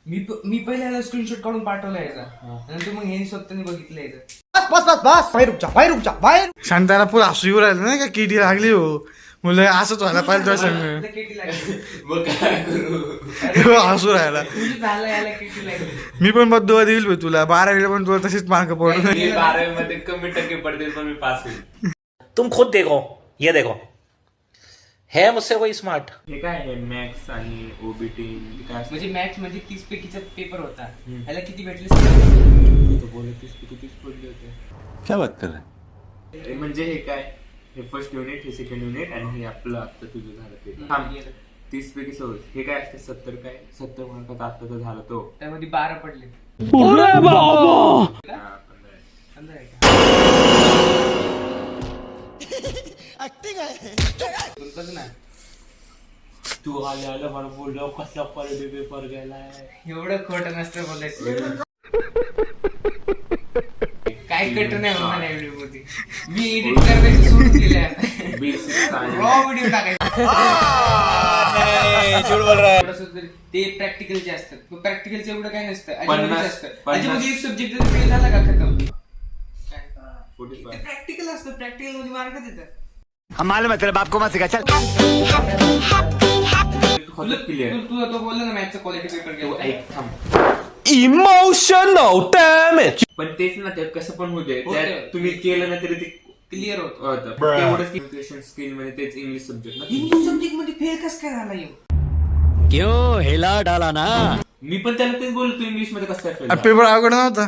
मी पहिल्यांदा स्क्रीनशॉट काढून पाठवला याचा, नंतर मग हे स्वतःने बघितलं याचं. बस बाहेर रुक जा शांताला पुढे हसू येऊ राहिलं नाही का किडी लागली हो मुलं असंच व्हायला पाहिजे तुझ्या संग किती लागली हसू राहिला झालं याला किती लागली. मी पण बद्दुआ देईल बे तुला 12वीला पण तुला तशीच मार्क पडू मी 12वी मध्ये कमी टक्के पडतील पण मी पास होईल. तुम खुद देखो, ये देखो, है मुझसे कोई स्मार्ट. हे काय आहे मॅथ्स आणि ओबीटी काय असतं? म्हणजे मॅथ्स मध्ये 30 पैकीचा पेपर होता, ह्याला किती भेटले? बोलत 30 पैकी 30 पडले होते. क्या बात कर रहे हैं? म्हणजे हे काय, हे फर्स्ट युनिट, हे सेकंड युनिट आणि हे आपलं आता तुझं झालं ते 30 पैकी 16. हे काय असते 70 काय 70 मार्कात आता तर झालं तो त्यामध्ये 12 पडले. 15 आहे का? बघ ना, तू आलं मला बोललो कसला क्वालिटी पेपर गेलाय. एवढं खोटं नसतं बोलायचं. काय कट नाही होणार या व्हिडिओ मध्ये. मी एडिट करायचं सोडून दिलंय आता. बेसिक रॉ व्हिडिओ टाकायचा. ते प्रॅक्टिकलचे असतात, प्रॅक्टिकलचे एवढं काय नसतं. अजिबात असतं. अजिबात एक सब्जेक्ट फेल झाला का खतम. प्रॅक्टिकल असतं, प्रॅक्टिकल मध्ये मार्क देतात. मालूम है तेरे बाप को मत सिखा चल. तुला तो बोलला ना मॅथचा क्वालिटी पेपर गेला. ऐक थांब. Emotional damage. पण तेच ना, ते कसं पण होऊ दे, त्यात तुम्ही केलं ना तरी ते क्लिअर होतं. तेवढंच कम्युनिकेशन स्किल मध्ये तेच इंग्लिश सब्जेक्ट ना. इंग्लिश सब्जेक्ट मध्ये फेल कसं काय झाला येऊ. क्यों हिला डाला ना. मी पण त्याला तेच बोलतो इंग्लिश मध्ये कसं काय fail पेपर अवघड नव्हता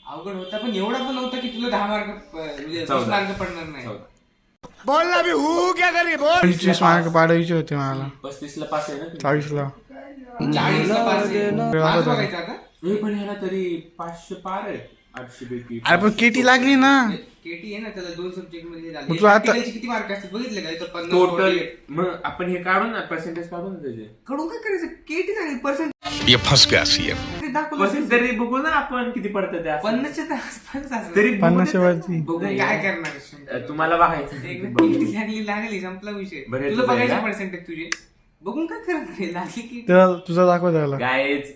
अवघड होता, पण एवढा पण नव्हता की तुला 10 मार्क म्हणजे 10 मार्क पडणार नाही. झालं. बोलना भी हूँ क्या करी बोल. 25 मार्क पाडायचे होते मला 35 ला पास आहे ना 40ला 40ला पास आहे. मार्क्स बघायचा आता. हे पण ह्याला तरी 500 पार आहे 800 पैकी. अरे पण केटी लागली ना केटी आहे ना, त्याला 2 सब्जेक्ट मध्ये हे झाले. मग तू आता- Practicalचे किती मार्क असतात बघितले का? इथं 50 टोटल 48. मग आपण हे काढून ना पर्सेंटेज काढून त्याचे कडून काय करायचं? केटी नाही पर्सेंट ये फंस गया सीएम. दाखवलं. पर्सेंट तरी बघू ना आपण किती पडतं त्या 50च्या तर आसपास असं. तरी बघू 50 ना. वरती बघू काय करणार? तुम्हाला बघायचं एकदा केटी लागली संपला विषय. बरं, तुला तुझं बघायचे आहे का? पर्सेंटेज तुझे बघून काय करणार? लागली की तुझा दाखव त्याला गायज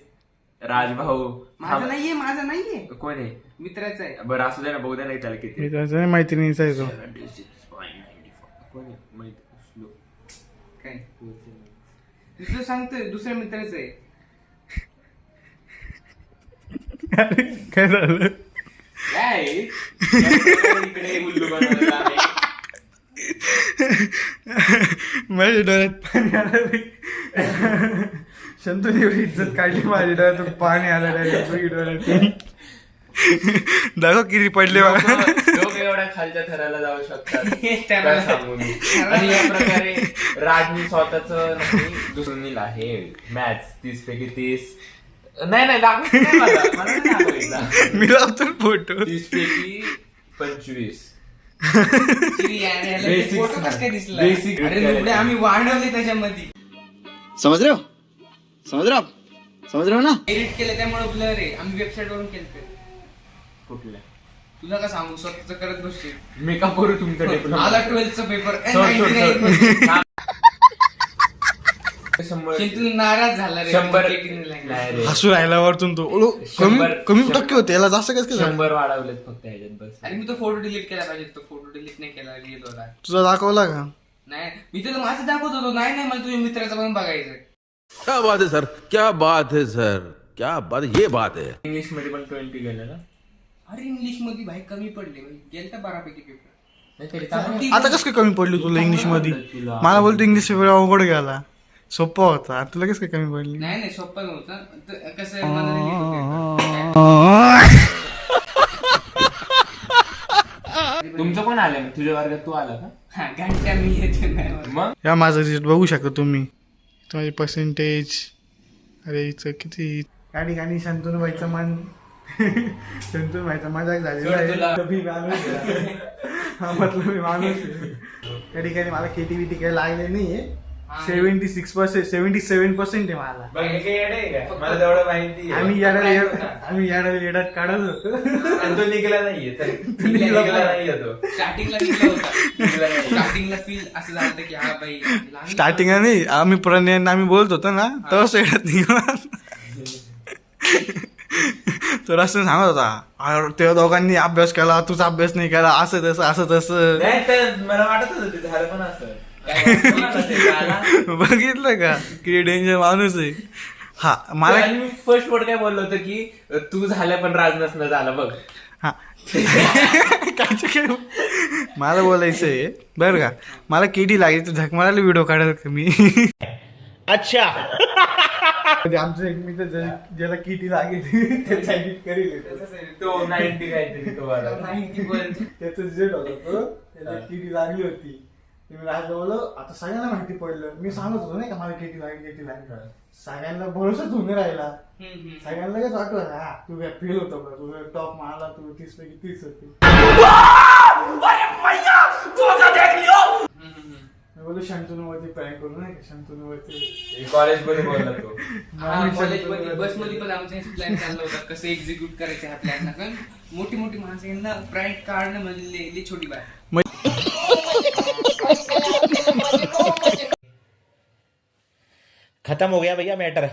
राजभाऊ माझा नाहीये, माझा नाहीये, कोण आहे? मित्राचा आहे. बरं असू दे ना, बघू दे नाही त्याला किती. मी त्याचा मैत्रिणीचा आहे तो 76.94. कोण आहे? माहित श्लोक. काय दुसरं सांगतोय, दुसऱ्या मित्राचं आहे. काय झालं काय इकडे उल्लू बनवलेला आहे. माझ्या डोळ्यात पाणी आलं. शंतून एवढी इज्जत काढली माझ्या डोळ्यातून पाणी आलं डोळ्यातून. दाखव किती पडले लोक एवढ्या खालच्या थराला जाऊ शकतात काय सांगू मी. आणि या प्रकारे राजनी स्वतःच दुसरं आहे मॅथ्स 30 पैकी 30. नाही दाखवत नाही मला नाही दाखवायचा. मी लावतो फोटो 30 पैकी 25. फोटो कसं काय दिसला? Basic. अरे एवढे आम्ही वाढवले त्याच्यामध्ये. समझ रहे हो आप समझ रहे हो ना. एडिट केलं त्यामुळे ब्लर आहे. आम्ही वेबसाईट वरून केलं. कुठल्या तुला का सांगू, स्वतःच करत बसते. मी का करू तुमचं डिप्लोमा. आला 12th चा पेपर. तू नाराज झाला रे. 100 हसू राहिला वरतून तो कमी टक्के होते याला जास्त कसं काय झालं? 100 वाढवलेत फक्त ह्याच्यात बस. अरे मी तो फोटो डिलीट केला पाहिजे. तो फोटो डिलीट नाही केला. रिअल होता. तुझा दाखवला का? नाही, मी तुला माझं दाखवत होतो. नाही मला तुझ्या मित्राचं पण बघायचं. क्या बात है सर, क्या बात है सर, क्या बात, ये बात है. इंग्लिश मध्ये पण 20 गेलं ना. अरे इंग्लिश मध्ये भाई कमी पडले. गेलता 12 पैकी पेपर. नाही तरी चांगलं. आता कसं काय कमी पडली तुला इंग्लिश मध्ये? मला बोलतो इंग्लिश पेपर अवघड गेला, सोपा होता. तुला कसं काय कमी पडली? नाही सोपं नव्हतं. कसं आहे, मला relief होतं. तुमचं कोण आलं मग? तुझ्या वर्गात तू आला का? हा, घंटा मी येते नाही. मग या माझं रिझल्ट बघू शकता तुम्ही. माझे पर्सेंटेज. अरे हिचं किती या ठिकाणी शंतून व्हायचं मन शंतून व्हायचा मजाक झालेला आहे. मी माणूस आहे. हा मतलब मी माणूस आहे. त्या ठिकाणी मला केटीविटी काही लागले नाहीये. 76%, 77% आहे मला. मला तेवढं माहिती आम्ही याडा येडात काढत होतो. तो निघाला नाहीये. स्टार्टिंगला निघला होता. स्टार्टिंगला फील असं झालं की हा बाई स्टार्टिंगला नाही, आम्ही प्रणय आम्ही बोलत होतो ना तेव्हा येडात निघाला. तो रस्त्याने सांगत होता "अरे, त्या दोघांनी अभ्यास केला तुझा अभ्यास नाही केला असं तसं नाही तर मला वाटत होतं ते झालं पण असं काय वाटलं ते झालं. बघितलं का किती डेंजर माणूस आहे हा मला आणि मी फर्स्ट वर्ड काय बोललो होतं की तू झालं पण राज नसणं झालं बघ. हा कायचं काय मला बोलायचंय बरं का मला केडी लागली तर झक मारायला व्हिडिओ काढाल का मी अच्छा आमचं एक मित्र ज्याला किटी लागेल त्याचा edit करेल तो 90 काहीतरी तो वाला. 90 पर्यंत त्याचा रिझल्ट होता तो त्याला किटी लागली होती मी राज बोललो आता सगळ्यांना माहिती पडलं मी सांगत होतो नाही का मला केटी लागली सगळ्यांना भरोसाच होऊन राहिला सगळ्यांना लगेच वाटलं हा तू काय फेल होतो का तुझा टॉप मारला तू 30 पैकी 30 होती मी बोललो शंतनूवरती प्रँक करू नाही का शंतनूवरती कॉलेजमध्ये बोलला तो. कॉलेजमध्ये बसमध्ये पण आमचा प्लॅन चालला होता कसं एक्झिक्यूट करायचं हा प्लॅन कारण मोठी मोठी माणसं यांना प्रँक काढणं म्हणजे लई छोटी बात. खत्म हो गया भैया मैटर.